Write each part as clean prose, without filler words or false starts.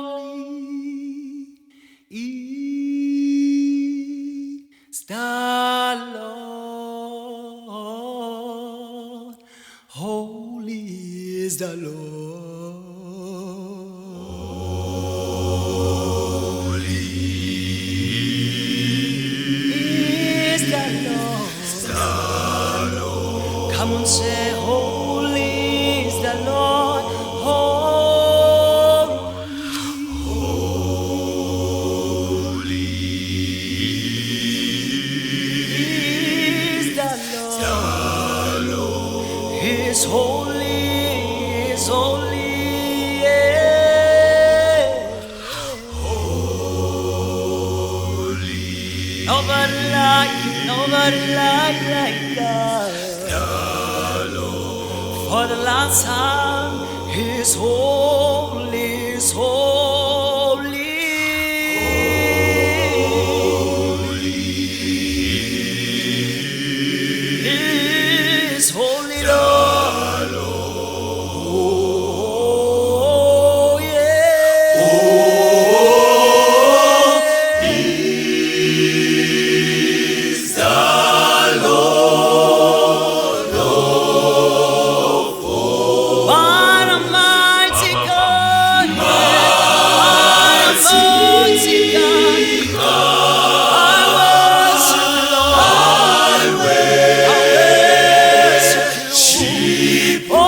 Holy is the Lord. Holy is the Lord. Holy is the Lord. Come on, say, holy is the Lord. Holy is the Lord. He is holy, He is holy. Yeah. Holy. Nobody like God. For the last time, He is holy, is holy. He is holy, Lord. Oh, yeah. He is the Lord. What a mighty God, mighty God. I worship you, Lord. Oh,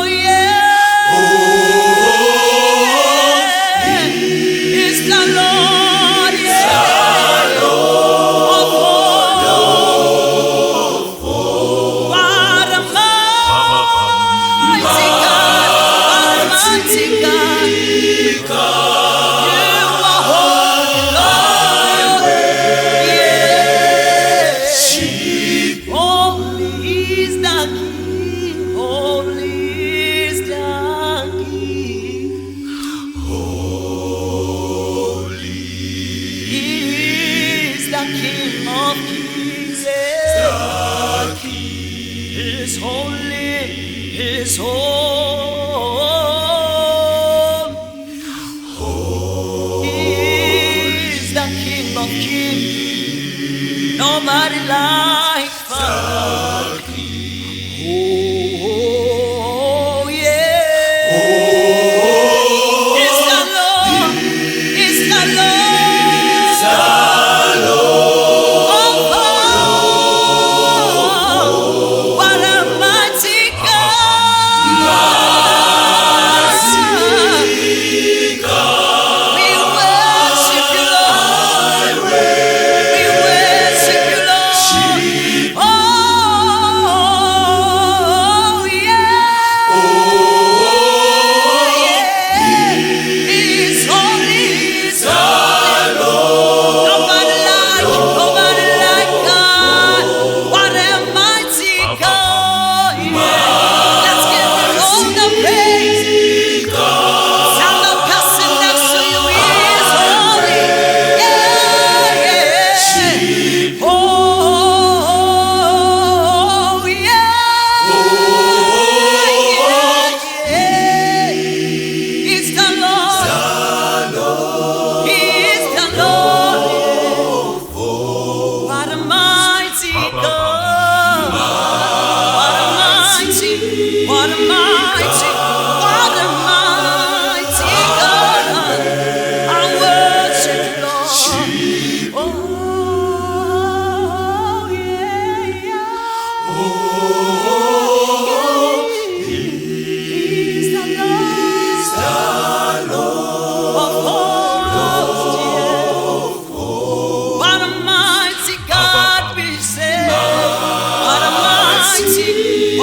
yeah. It's the Lord, yeah. What a mighty God. You are holy, Lord. Yes. Holy is the King. Holy is the King. Holy is the King of Kings. He is holy. He is holy. He is the King of Kings. Nobody like Father. Oh, yeah. It's the Lord. It's the Lord. Oh, what a mighty God. We worship you, Lord. We worship you, Lord. Oh, yeah. He's holy, He's holy. Nobody like God. What a mighty God. Yeah. Let's give Him all the praise. Sound of person next to you, He is holy. Yeah, yeah. Oh, yeah. It's the Lord. He is the Lord. What a mighty God. What a mighty, what a mighty, what a mighty God. I worship you, Lord. Oh, yeah, yeah. He's the Lord of hosts, yeah. What a mighty God we serve. What a mighty,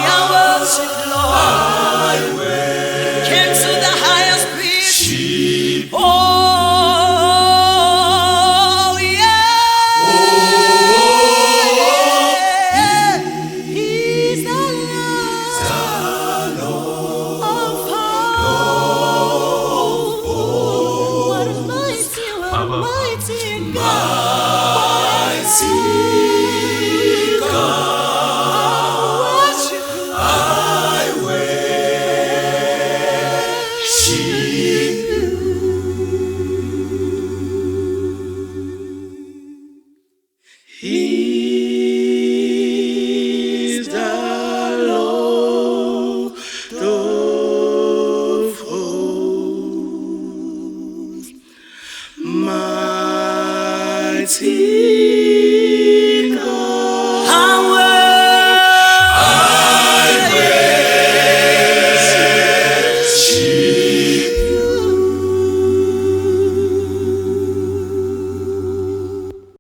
I He